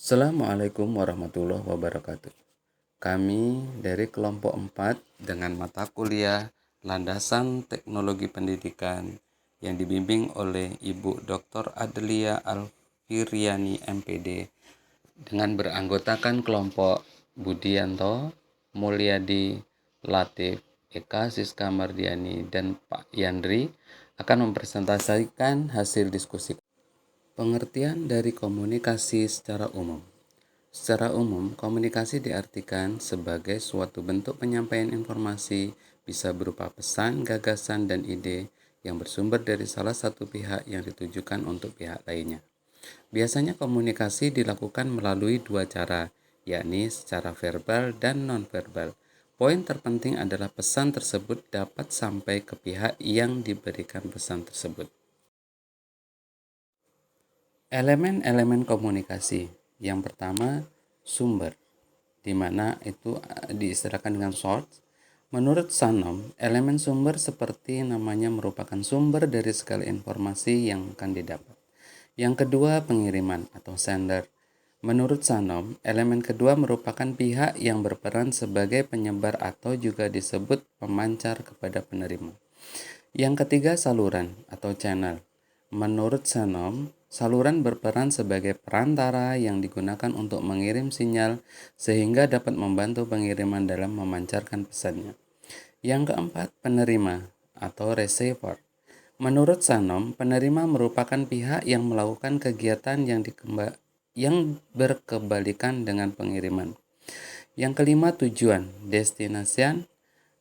Assalamualaikum warahmatullahi wabarakatuh. Kami dari kelompok 4 dengan mata kuliah Landasan Teknologi Pendidikan yang dibimbing oleh Ibu Dr. Adelia Alfiriani MPD dengan beranggotakan kelompok Budianto, Mulyadi, Latif, Eka Siska Mardiani, dan Pak Yandri akan mempresentasikan hasil diskusi. Pengertian dari komunikasi secara umum. Secara umum, komunikasi diartikan sebagai suatu bentuk penyampaian informasi, bisa berupa pesan, gagasan, dan ide yang bersumber dari salah satu pihak yang ditujukan untuk pihak lainnya. Biasanya komunikasi dilakukan melalui dua cara, yakni secara verbal dan non-verbal. Poin terpenting adalah pesan tersebut dapat sampai ke pihak yang diberikan pesan tersebut. Elemen-elemen komunikasi. Yang pertama, sumber, di mana itu diistilahkan dengan source. Menurut Sanom, elemen sumber seperti namanya merupakan sumber dari segala informasi yang akan didapat. Yang kedua, pengiriman atau sender. Menurut Sanom, elemen kedua merupakan pihak yang berperan sebagai penyebar atau juga disebut pemancar kepada penerima. Yang ketiga, saluran atau channel. Menurut Sanom, saluran berperan sebagai perantara yang digunakan untuk mengirim sinyal sehingga dapat membantu pengiriman dalam memancarkan pesannya. Yang keempat, penerima atau receiver. Menurut Sanom, penerima merupakan pihak yang melakukan kegiatan yang berkebalikan dengan pengiriman. Yang kelima, tujuan, destination.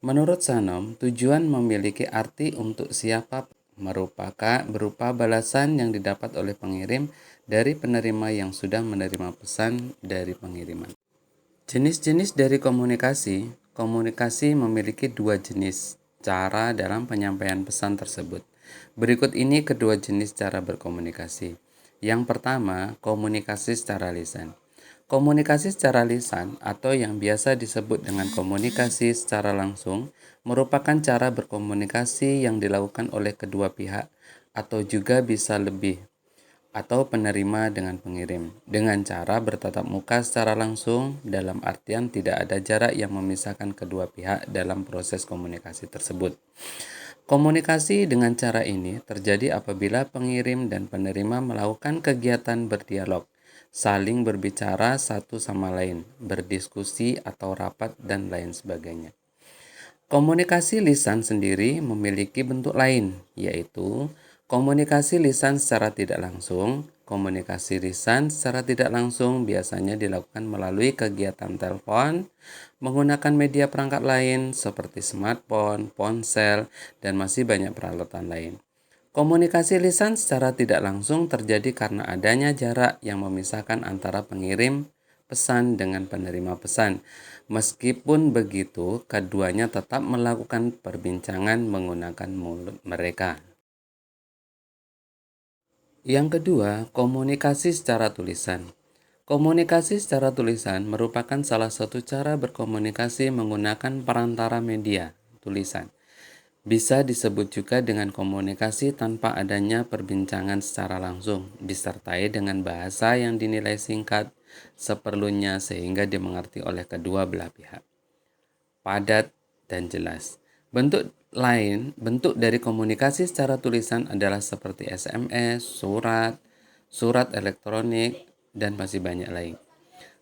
Menurut Sanom, tujuan memiliki arti untuk siapa berupa balasan yang didapat oleh pengirim dari penerima yang sudah menerima pesan dari pengiriman. Jenis-jenis dari komunikasi. Komunikasi memiliki dua jenis cara dalam penyampaian pesan tersebut. Berikut ini kedua jenis cara berkomunikasi. Yang pertama, komunikasi secara lisan. Komunikasi secara lisan atau yang biasa disebut dengan komunikasi secara langsung merupakan cara berkomunikasi yang dilakukan oleh kedua pihak atau juga bisa lebih atau penerima dengan pengirim dengan cara bertatap muka secara langsung, dalam artian tidak ada jarak yang memisahkan kedua pihak dalam proses komunikasi tersebut. Komunikasi dengan cara ini terjadi apabila pengirim dan penerima melakukan kegiatan berdialog, saling berbicara satu sama lain, berdiskusi atau rapat dan lain sebagainya. Komunikasi lisan sendiri memiliki bentuk lain, yaitu komunikasi lisan secara tidak langsung. Komunikasi lisan secara tidak langsung biasanya dilakukan melalui kegiatan telepon, menggunakan media perangkat lain seperti smartphone, ponsel, dan masih banyak peralatan lain. Komunikasi lisan secara tidak langsung terjadi karena adanya jarak yang memisahkan antara pengirim pesan dengan penerima pesan. Meskipun begitu, keduanya tetap melakukan perbincangan menggunakan mulut mereka. Yang kedua, komunikasi secara tulisan. Komunikasi secara tulisan merupakan salah satu cara berkomunikasi menggunakan perantara media, tulisan. Bisa disebut juga dengan komunikasi tanpa adanya perbincangan secara langsung, disertai dengan bahasa yang dinilai singkat seperlunya sehingga dimengerti oleh kedua belah pihak. Padat dan jelas. Bentuk dari komunikasi secara tulisan adalah seperti SMS, surat elektronik, dan masih banyak lain.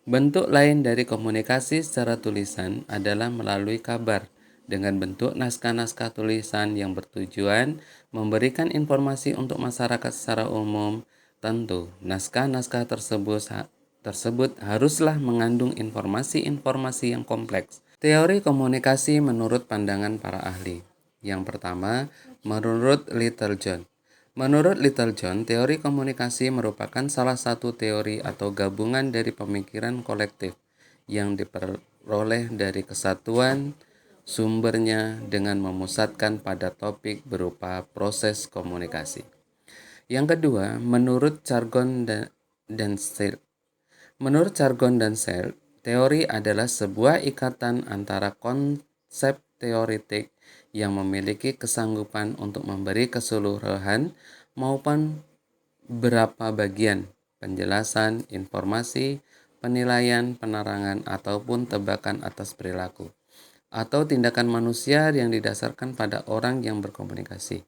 Bentuk lain dari komunikasi secara tulisan adalah melalui kabar dengan bentuk naskah-naskah tulisan yang bertujuan memberikan informasi untuk masyarakat secara umum. Tentu, naskah-naskah tersebut haruslah mengandung informasi-informasi yang kompleks. Teori komunikasi menurut pandangan para ahli. Yang pertama, menurut Littlejohn. Menurut Littlejohn, teori komunikasi merupakan salah satu teori atau gabungan dari pemikiran kolektif yang diperoleh dari kesatuan sumbernya dengan memusatkan pada topik berupa proses komunikasi. Yang kedua, menurut Jargon dan Searle. Menurut Jargon dan Searle, teori adalah sebuah ikatan antara konsep teoretik yang memiliki kesanggupan untuk memberi keseluruhan maupun beberapa bagian penjelasan, informasi, penilaian, penerangan, ataupun tebakan atas perilaku atau tindakan manusia yang didasarkan pada orang yang berkomunikasi.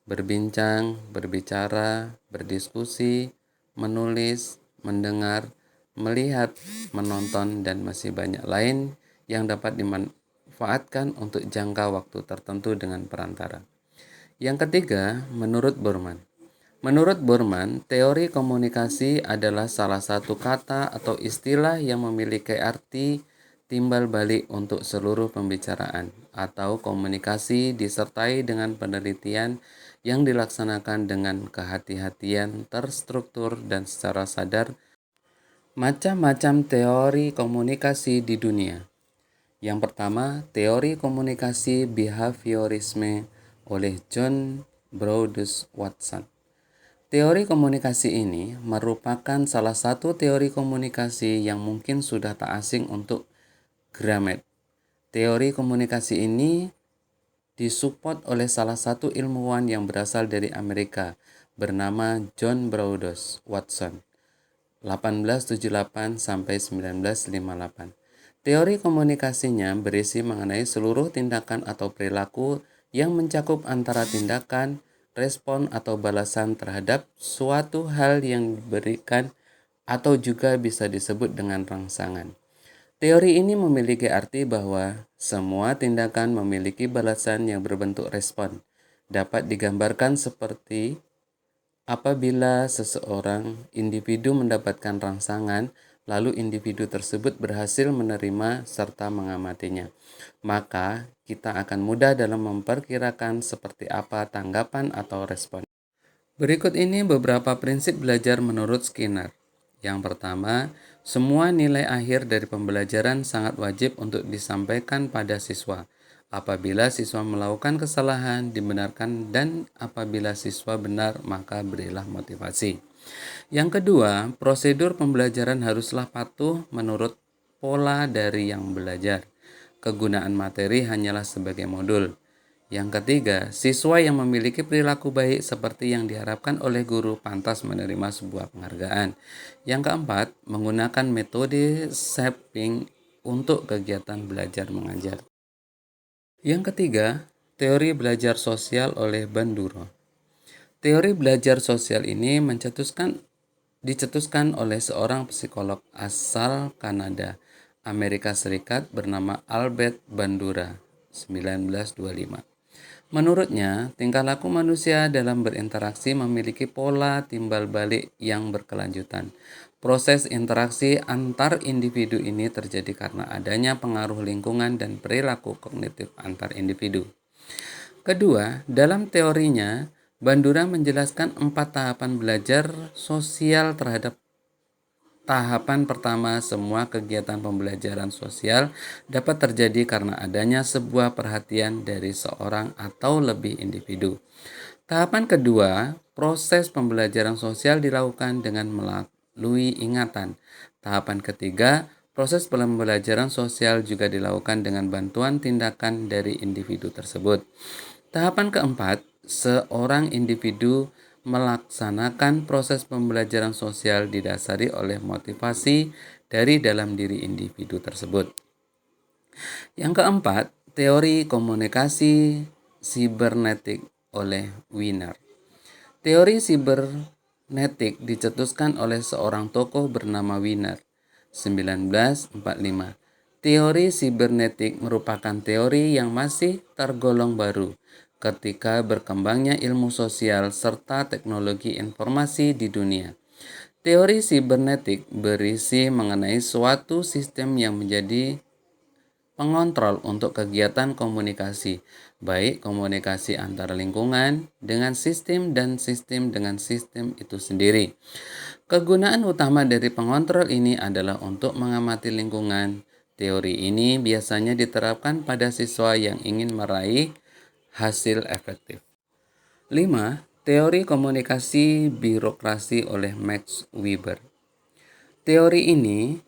Berbincang, berbicara, berdiskusi, menulis, mendengar, melihat, menonton, dan masih banyak lain yang dapat dimanfaatkan untuk jangka waktu tertentu dengan perantara. Yang ketiga, menurut Borman. Menurut Borman, teori komunikasi adalah salah satu kata atau istilah yang memiliki arti timbal balik untuk seluruh pembicaraan atau komunikasi disertai dengan penelitian yang dilaksanakan dengan kehati-hatian, terstruktur, dan secara sadar. Macam-macam teori komunikasi di dunia. Yang pertama, teori komunikasi behaviorisme oleh John Browdus Watson. Teori komunikasi ini merupakan salah satu teori komunikasi yang mungkin sudah tak asing untuk Gramet. Teori komunikasi ini disupport oleh salah satu ilmuwan yang berasal dari Amerika bernama John Browdus Watson, 1878 sampai 1958. Teori komunikasinya berisi mengenai seluruh tindakan atau perilaku yang mencakup antara tindakan, respon atau balasan terhadap suatu hal yang diberikan atau juga bisa disebut dengan rangsangan. Teori ini memiliki arti bahwa semua tindakan memiliki balasan yang berbentuk respon. Dapat digambarkan seperti apabila seseorang individu mendapatkan rangsangan, lalu individu tersebut berhasil menerima serta mengamatinya, maka kita akan mudah dalam memperkirakan seperti apa tanggapan atau respon. Berikut ini beberapa prinsip belajar menurut Skinner. Yang pertama, semua nilai akhir dari pembelajaran sangat wajib untuk disampaikan pada siswa. Apabila siswa melakukan kesalahan, dibenarkan, dan apabila siswa benar, maka berilah motivasi. Yang kedua, prosedur pembelajaran haruslah patuh menurut pola dari yang belajar. Kegunaan materi hanyalah sebagai modul. Yang ketiga, siswa yang memiliki perilaku baik seperti yang diharapkan oleh guru pantas menerima sebuah penghargaan. Yang keempat, menggunakan metode shaping untuk kegiatan belajar mengajar. Yang ketiga, teori belajar sosial oleh Bandura. Teori belajar sosial ini dicetuskan oleh seorang psikolog asal Kanada, Amerika Serikat bernama Albert Bandura, 1925. Menurutnya, tingkah laku manusia dalam berinteraksi memiliki pola timbal balik yang berkelanjutan. Proses interaksi antar individu ini terjadi karena adanya pengaruh lingkungan dan perilaku kognitif antar individu. Kedua, dalam teorinya, Bandura menjelaskan 4 tahapan belajar sosial terhadap tahapan pertama, semua kegiatan pembelajaran sosial dapat terjadi karena adanya sebuah perhatian dari seorang atau lebih individu. Tahapan kedua, proses pembelajaran sosial dilakukan dengan melalui ingatan. Tahapan ketiga, proses pembelajaran sosial juga dilakukan dengan bantuan tindakan dari individu tersebut. Tahapan keempat, seorang individu melaksanakan proses pembelajaran sosial didasari oleh motivasi dari dalam diri individu tersebut. Yang keempat, teori komunikasi sibernetik oleh Wiener. Teori sibernetik dicetuskan oleh seorang tokoh bernama Wiener, 1945. Teori sibernetik merupakan teori yang masih tergolong baru ketika berkembangnya ilmu sosial serta teknologi informasi di dunia. Teori sibernetik berisi mengenai suatu sistem yang menjadi pengontrol untuk kegiatan komunikasi, baik komunikasi antar lingkungan dengan sistem dan sistem dengan sistem itu sendiri. Kegunaan utama dari pengontrol ini adalah untuk mengamati lingkungan. Teori ini biasanya diterapkan pada siswa yang ingin meraih hasil efektif. 5. Teori komunikasi birokrasi oleh Max Weber. Teori ini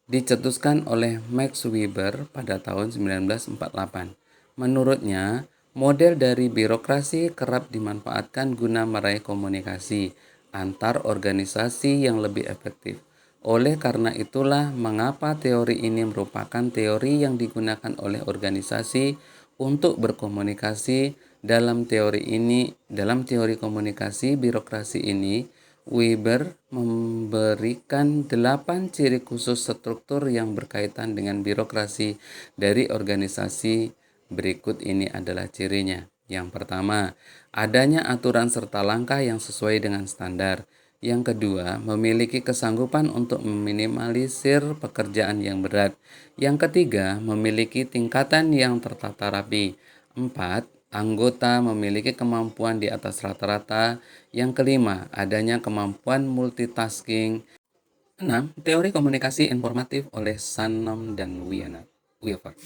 dicetuskan oleh Max Weber pada tahun 1948. Menurutnya, model dari birokrasi kerap dimanfaatkan guna meraih komunikasi. antar organisasi yang lebih efektif. Oleh karena itulah mengapa teori ini merupakan teori yang digunakan oleh organisasi untuk berkomunikasi. Dalam teori komunikasi birokrasi ini, Weber memberikan 8 ciri khusus struktur yang berkaitan dengan birokrasi dari organisasi. Berikut ini adalah cirinya. Yang pertama, adanya aturan serta langkah yang sesuai dengan standar. Yang kedua, memiliki kesanggupan untuk meminimalisir pekerjaan yang berat. Yang ketiga, memiliki tingkatan yang tertata rapi. 4. Anggota memiliki kemampuan di atas rata-rata. Yang kelima, adanya kemampuan multitasking. 6. Teori komunikasi informatif oleh Sanom dan Weaver.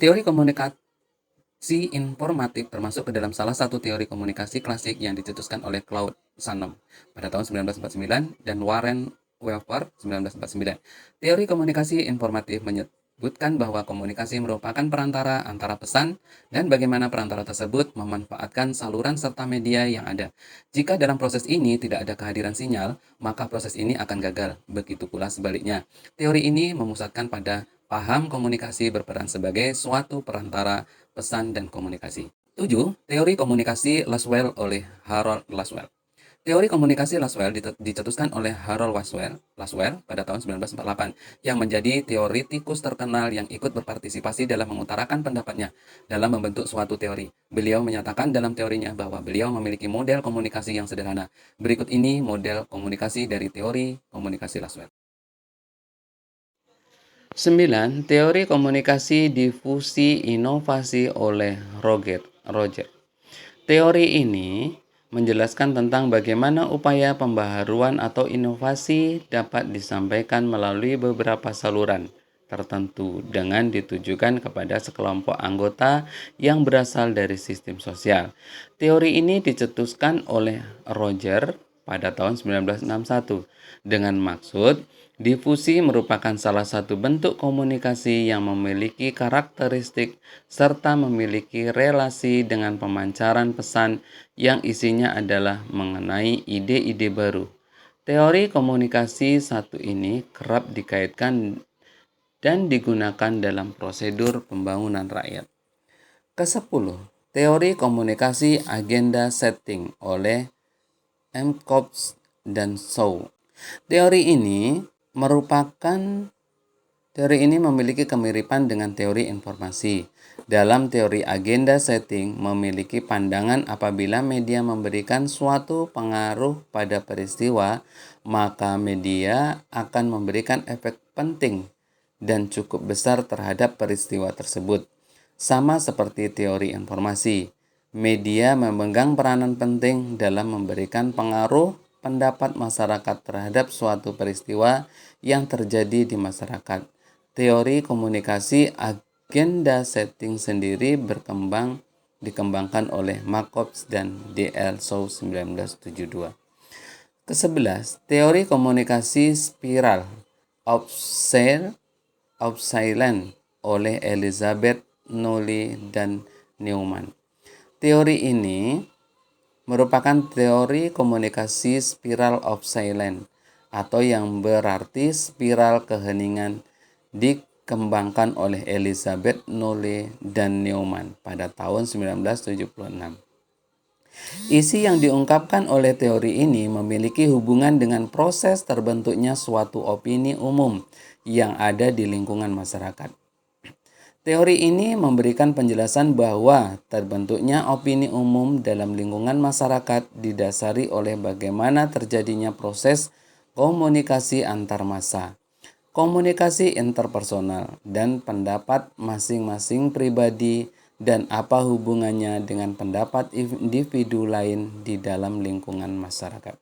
Teori komunikasi informatif termasuk ke dalam salah satu teori komunikasi klasik yang dicetuskan oleh Claude Shannon pada tahun 1949 dan Warren Weaver 1949. Teori komunikasi informatif menyebutkan bahwa komunikasi merupakan perantara antara pesan dan bagaimana perantara tersebut memanfaatkan saluran serta media yang ada. Jika dalam proses ini tidak ada kehadiran sinyal, maka proses ini akan gagal. Begitu pula sebaliknya. Teori ini memusatkan pada paham komunikasi berperan sebagai suatu perantara pesan dan komunikasi. 7. Teori komunikasi Laswell oleh Harold Laswell. Teori komunikasi Laswell dicetuskan oleh Harold Laswell pada tahun 1948 yang menjadi teoritikus terkenal yang ikut berpartisipasi dalam mengutarakan pendapatnya dalam membentuk suatu teori. Beliau menyatakan dalam teorinya bahwa beliau memiliki model komunikasi yang sederhana. Berikut ini model komunikasi dari teori komunikasi Laswell. 9. Teori komunikasi difusi inovasi oleh Roger. Teori ini menjelaskan tentang bagaimana upaya pembaharuan atau inovasi dapat disampaikan melalui beberapa saluran tertentu dengan ditujukan kepada sekelompok anggota yang berasal dari sistem sosial. Teori ini dicetuskan oleh Roger pada tahun 1961 dengan maksud difusi merupakan salah satu bentuk komunikasi yang memiliki karakteristik serta memiliki relasi dengan pemancaran pesan yang isinya adalah mengenai ide-ide baru. Teori komunikasi satu ini kerap dikaitkan dan digunakan dalam prosedur pembangunan rakyat. Ke-10, teori komunikasi agenda setting oleh M. Cobbs dan Shaw. Teori ini memiliki kemiripan dengan teori informasi. Dalam teori agenda setting memiliki pandangan apabila media memberikan suatu pengaruh pada peristiwa, maka media akan memberikan efek penting dan cukup besar terhadap peristiwa tersebut. Sama seperti teori informasi, media memegang peranan penting dalam memberikan pengaruh pendapat masyarakat terhadap suatu peristiwa yang terjadi di masyarakat. Teori komunikasi agenda setting sendiri dikembangkan oleh Markov dan D.L. Shaw 1972. Ke-11, teori komunikasi spiral of silence oleh Elizabeth Nolly dan Newman. Teori ini merupakan teori komunikasi spiral of silence atau yang berarti spiral keheningan dikembangkan oleh Elizabeth Nolly dan Newman pada tahun 1976. Isi yang diungkapkan oleh teori ini memiliki hubungan dengan proses terbentuknya suatu opini umum yang ada di lingkungan masyarakat. Teori ini memberikan penjelasan bahwa terbentuknya opini umum dalam lingkungan masyarakat didasari oleh bagaimana terjadinya proses komunikasi antar massa, komunikasi interpersonal, dan pendapat masing-masing pribadi dan apa hubungannya dengan pendapat individu lain di dalam lingkungan masyarakat.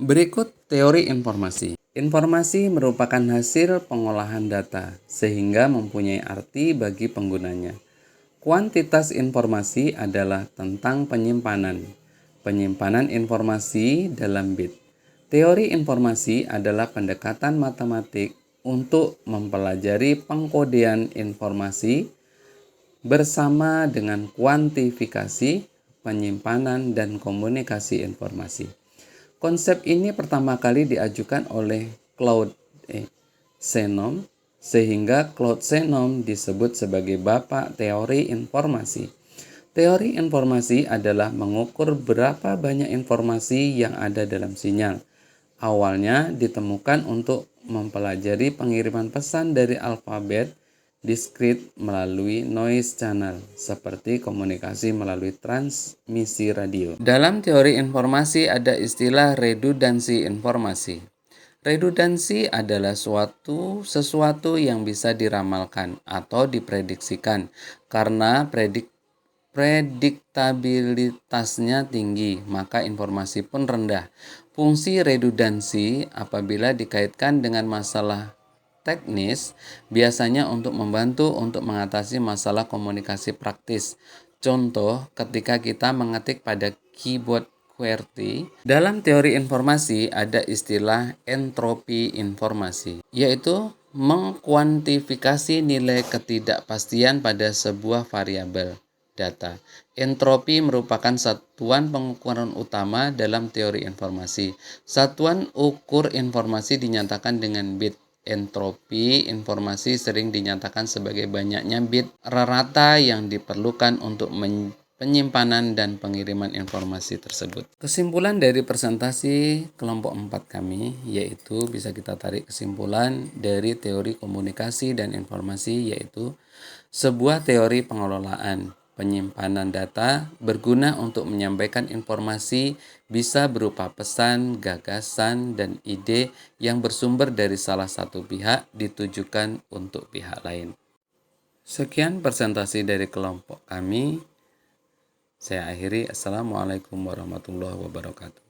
Berikut teori informasi. Informasi merupakan hasil pengolahan data, sehingga mempunyai arti bagi penggunanya. Kuantitas informasi adalah tentang penyimpanan informasi dalam bit. Teori informasi adalah pendekatan matematik untuk mempelajari pengkodean informasi bersama dengan kuantifikasi, penyimpanan, dan komunikasi informasi. Konsep ini pertama kali diajukan oleh Claude Shannon, sehingga Claude Shannon disebut sebagai bapak teori informasi. Teori informasi adalah mengukur berapa banyak informasi yang ada dalam sinyal. Awalnya ditemukan untuk mempelajari pengiriman pesan dari alfabet diskrit melalui noise channel, seperti komunikasi melalui transmisi radio. Dalam teori informasi ada istilah redundansi informasi. Redundansi adalah sesuatu yang bisa diramalkan atau diprediksikan karena prediktabilitasnya tinggi, maka informasi pun rendah. Fungsi redundansi apabila dikaitkan dengan masalah teknis biasanya untuk membantu untuk mengatasi masalah komunikasi praktis. Contoh, ketika kita mengetik pada keyboard QWERTY, dalam teori informasi ada istilah entropi informasi, yaitu mengkuantifikasi nilai ketidakpastian pada sebuah variabel data. Entropi merupakan satuan pengukuran utama dalam teori informasi. Satuan ukur informasi dinyatakan dengan bit. Entropi informasi sering dinyatakan sebagai banyaknya bit rata yang diperlukan untuk penyimpanan dan pengiriman informasi tersebut. Kesimpulan dari presentasi kelompok 4 kami yaitu bisa kita tarik kesimpulan dari teori komunikasi dan informasi, yaitu sebuah teori pengelolaan penyimpanan data berguna untuk menyampaikan informasi bisa berupa pesan, gagasan, dan ide yang bersumber dari salah satu pihak ditujukan untuk pihak lain. Sekian presentasi dari kelompok kami. Saya akhiri. Assalamualaikum warahmatullahi wabarakatuh.